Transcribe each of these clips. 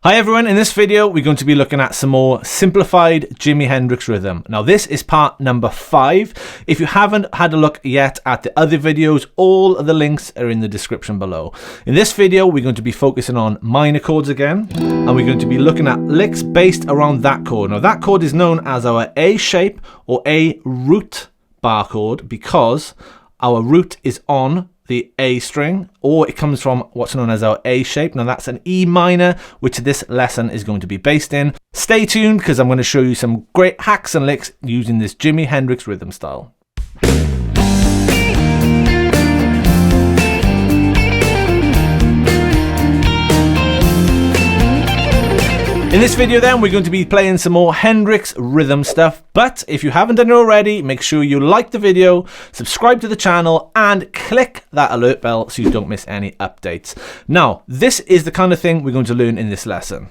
Hi everyone, in this video we're going to be looking at some more simplified Jimi Hendrix rhythm. Now this is part number 5. If you haven't had a look yet at the other videos, all of the links are in the description below. In this video we're going to be focusing on minor chords again, and we're going to be looking at licks based around that chord. Now that chord is known as our A shape or A root bar chord because our root is on the A string, or it comes from what's known as our A shape. Now that's an E minor, which this lesson is going to be based in. Stay tuned because I'm going to show you some great hacks and licks using this Jimi Hendrix rhythm style. In this video then, we're going to be playing some more Hendrix rhythm stuff, but if you haven't done it already, make sure you like the video, subscribe to the channel, and click that alert bell so you don't miss any updates. Now, this is the kind of thing we're going to learn in this lesson.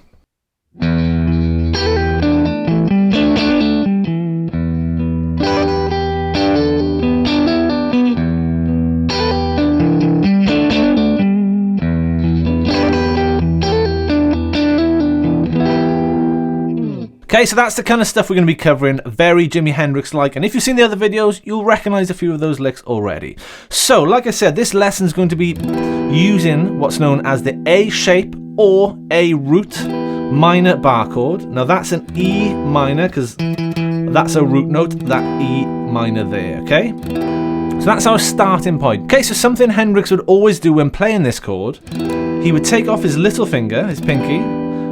Okay, so that's the kind of stuff we're going to be covering, very Jimi Hendrix-like, and if you've seen the other videos, you'll recognize a few of those licks already. So, like I said, this lesson is going to be using what's known as the A shape or A root minor bar chord. Now that's an E minor, because that's a root note, that E minor there, okay? So that's our starting point. Okay, so something Hendrix would always do when playing this chord, he would take off his little finger, his pinky,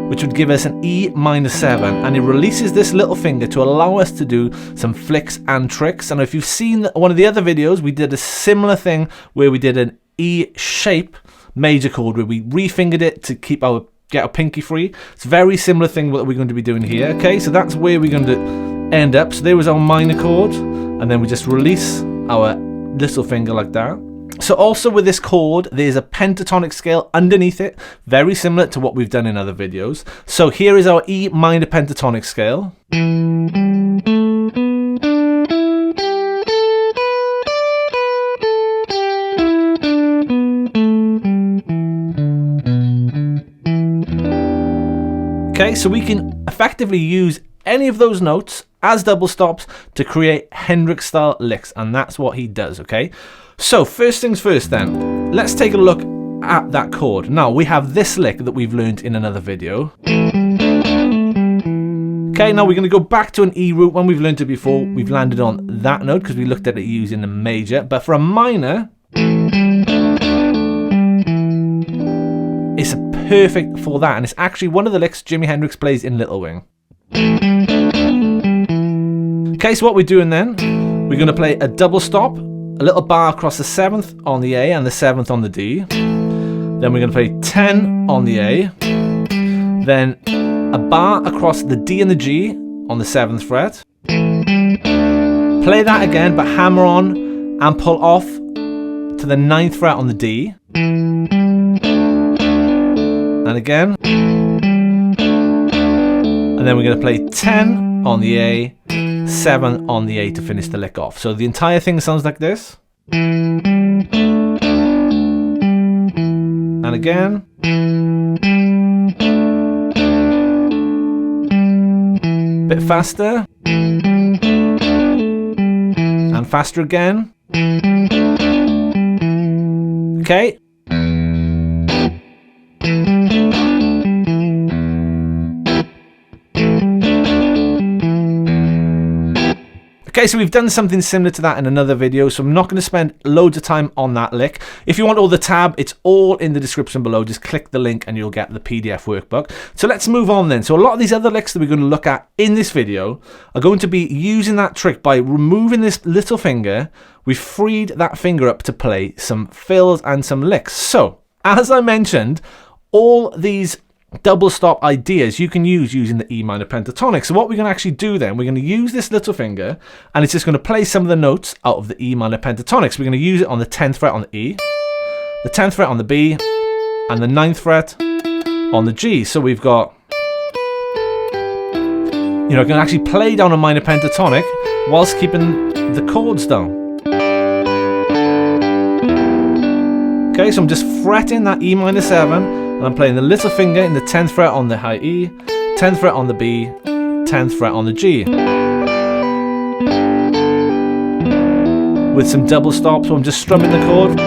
which would give us an E minor 7, and he releases this little finger to allow us to do some flicks and tricks. And if you've seen one of the other videos, we did a similar thing where we did an E shape major chord where we refingered it to get our pinky free. It's a very similar thing what we're going to be doing here. Okay, so that's where we're going to end up. So there was our minor chord, and then we just release our little finger like that. So also with this chord, there's a pentatonic scale underneath it, very similar to what we've done in other videos. So here is our E minor pentatonic scale. Okay, so we can effectively use any of those notes as double stops to create Hendrix style licks, and that's what he does, okay? So first things first then, let's take a look at that chord. Now we have this lick that we've learned in another video. Okay, now we're going to go back to an E root. When we've learned it before, we've landed on that note because we looked at it using a major, but for a minor, it's perfect for that, and it's actually one of the licks Jimi Hendrix plays in Little Wing. Okay, so what we're doing then, we're going to play a double stop, a little bar across the 7th on the A and the 7th on the D. Then we're going to play 10 on the A. Then a bar across the D and the G on the 7th fret. Play that again, but hammer on and pull off to the 9th fret on the D. And again. And then we're going to play 10 on the A, 7 on the A to finish the lick off. So the entire thing sounds like this. And again. Bit faster. And faster again. Okay. Okay, so we've done something similar to that in another video, so I'm not going to spend loads of time on that lick. If you want all the tab, it's all in the description below. Just click the link and you'll get the PDF workbook. So let's move on then. So a lot of these other licks that we're going to look at in this video are going to be using that trick by removing this little finger. We've freed that finger up to play some fills and some licks. So, as I mentioned, all these double stop ideas you can use using the E minor pentatonic. So what we're going to actually do then, we're going to use this little finger and it's just going to play some of the notes out of the E minor pentatonic. So we're going to use it on the 10th fret on the E, the 10th fret on the B, and the 9th fret on the G. So we've got, you know, I can actually play down a minor pentatonic whilst keeping the chords down. Okay, so I'm just fretting that E minor 7 And I'm playing the little finger in the 10th fret on the high E, 10th fret on the B, 10th fret on the G. With some double stops, so I'm just strumming the chord.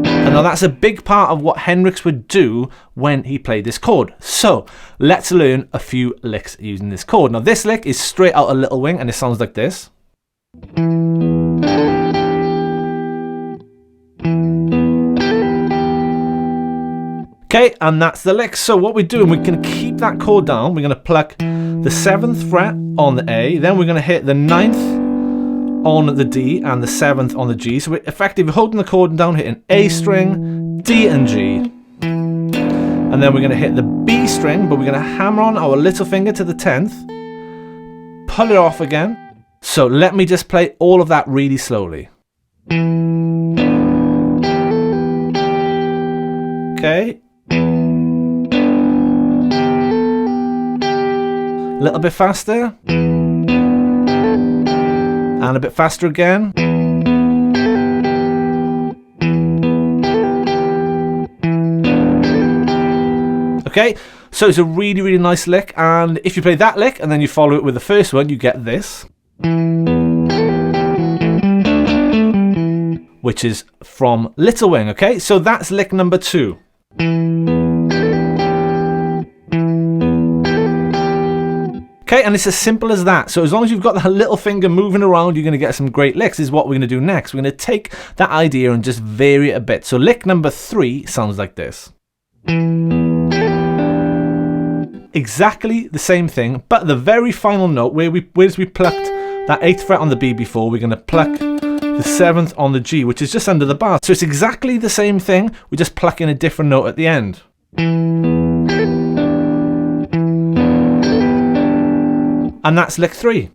And now that's a big part of what Hendrix would do when he played this chord. So let's learn a few licks using this chord. Now this lick is straight out of Little Wing and it sounds like this. Okay, and that's the lick. So what we're doing, we're going to keep that chord down. We're going to pluck the 7th fret on the A, then we're going to hit the 9th on the D and the 7th on the G. So we're effectively holding the chord down, hitting A string, D and G. And then we're going to hit the B string, but we're going to hammer on our little finger to the 10th, pull it off again. So let me just play all of that really slowly. Okay. A little bit faster. And a bit faster again. Okay, so it's a really, really nice lick, and if you play that lick and then you follow it with the first one, you get this. Which is from Little Wing, okay? So that's lick number 2. Okay, and it's as simple as that. So as long as you've got that little finger moving around, you're going to get some great licks. This is what we're going to do next. We're going to take that idea and just vary it a bit. So lick number 3 sounds like this. Exactly the same thing, but the very final note, where we plucked that 8th fret on the B before, we're going to pluck the 7th on the G, which is just under the bar. So it's exactly the same thing, we're just plucking a different note at the end. And that's lick 3.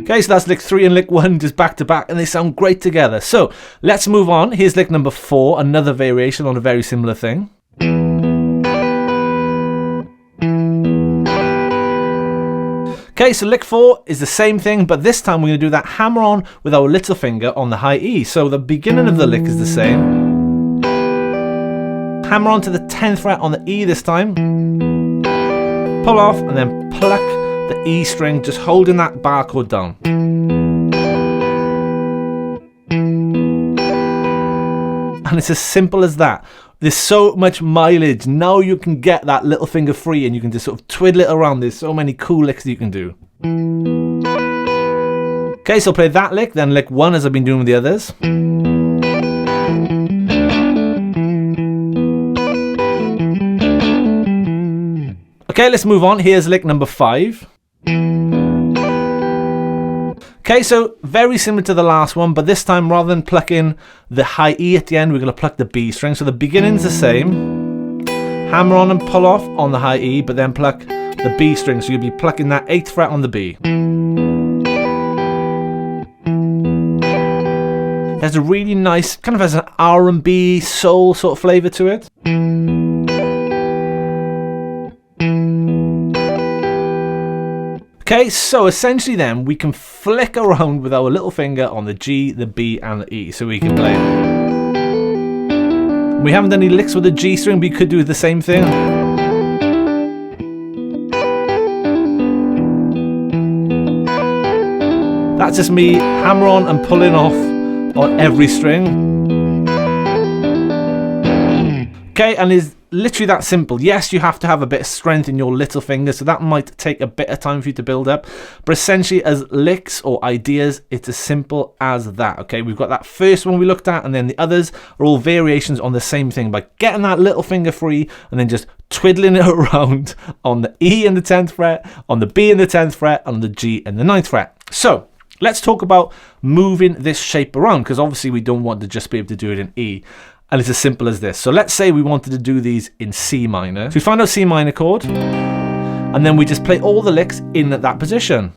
Okay, so that's lick 3 and lick 1 just back to back, and they sound great together. So let's move on. Here's lick number 4, another variation on a very similar thing. Okay, so lick 4 is the same thing, but this time we're going to do that hammer on with our little finger on the high E. So the beginning of the lick is the same. Hammer on to the 10th fret on the E this time. Pull off and then pluck the E string, just holding that bar chord down. And it's as simple as that. There's so much mileage. Now you can get that little finger free and you can just sort of twiddle it around. There's so many cool licks that you can do. Okay, so play that lick, then lick 1 as I've been doing with the others. Okay, let's move on. Here's lick number 5. Okay, so very similar to the last one, but this time rather than plucking the high E at the end, we're going to pluck the B string. So the beginning's the same. Hammer on and pull off on the high E, but then pluck the B string. So you'll be plucking that 8th fret on the B. It has a really nice, kind of has an R&B soul sort of flavour to it. Okay, so essentially then we can flick around with our little finger on the G, the B and the E, so we can play. We haven't done any licks with the G string, but you could do the same thing. That's just me hammer on and pulling off on every string. Okay, and it's literally that simple. Yes, you have to have a bit of strength in your little finger, so that might take a bit of time for you to build up. But essentially, as licks or ideas, it's as simple as that. Okay, we've got that first one we looked at, and then the others are all variations on the same thing by getting that little finger free and then just twiddling it around on the E and the 10th fret, on the B and the 10th fret, on the G and the 9th fret. So let's talk about moving this shape around, because obviously we don't want to just be able to do it in E. And it's as simple as this. So let's say we wanted to do these in C minor. So we find our C minor chord, and then we just play all the licks in that position.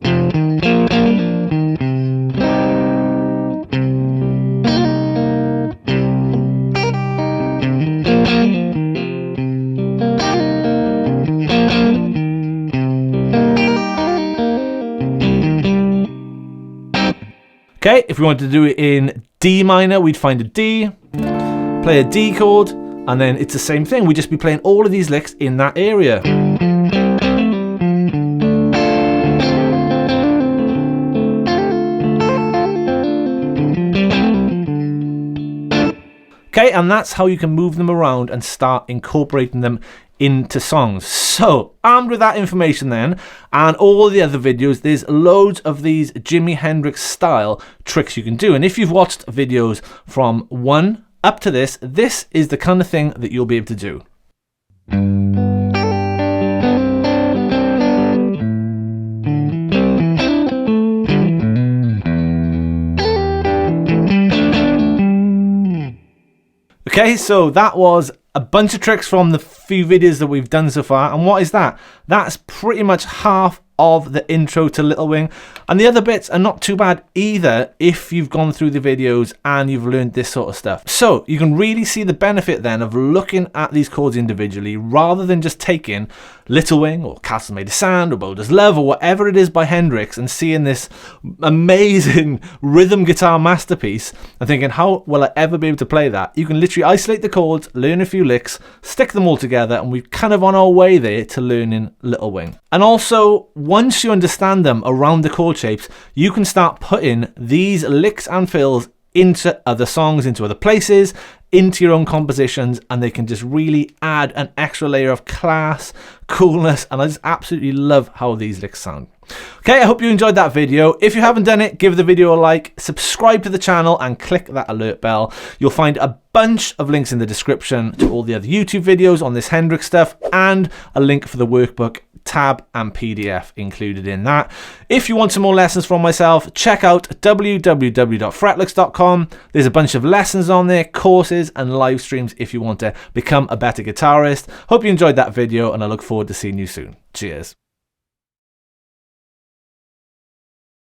Okay, if we wanted to do it in D minor, we'd find a D, play a D chord, and then it's the same thing. We'd just be playing all of these licks in that area. Okay, and that's how you can move them around and start incorporating them into songs. So, armed with that information then, and all the other videos, there's loads of these Jimi Hendrix style tricks you can do. And if you've watched videos from 1 up to this is the kind of thing that you'll be able to do. Okay, so that was a bunch of tricks from the few videos that we've done so far. And what is that? That's pretty much half of the intro to Little Wing. And the other bits are not too bad either if you've gone through the videos and you've learned this sort of stuff. So you can really see the benefit then of looking at these chords individually rather than just taking Little Wing or Castle Made of Sand or Boulder's Love or whatever it is by Hendrix and seeing this amazing rhythm guitar masterpiece and thinking, how will I ever be able to play that? You can literally isolate the chords, learn a few licks, stick them all together, and we're kind of on our way there to learning Little Wing. And also, once you understand them around the chord shapes, you can start putting these licks and fills into other songs, into other places, into your own compositions, and they can just really add an extra layer of class, coolness, and I just absolutely love how these licks sound. Okay, I hope you enjoyed that video. If you haven't done it, give the video a like, subscribe to the channel, and click that alert bell. You'll find a bunch of links in the description to all the other YouTube videos on this Hendrix stuff, and a link for the workbook, tab and PDF included in that. If you want some more lessons from myself, check out www.fretlix.com. There's a bunch of lessons on there, courses and live streams if you want to become a better guitarist. Hope you enjoyed that video, and I look forward to seeing you soon. Cheers.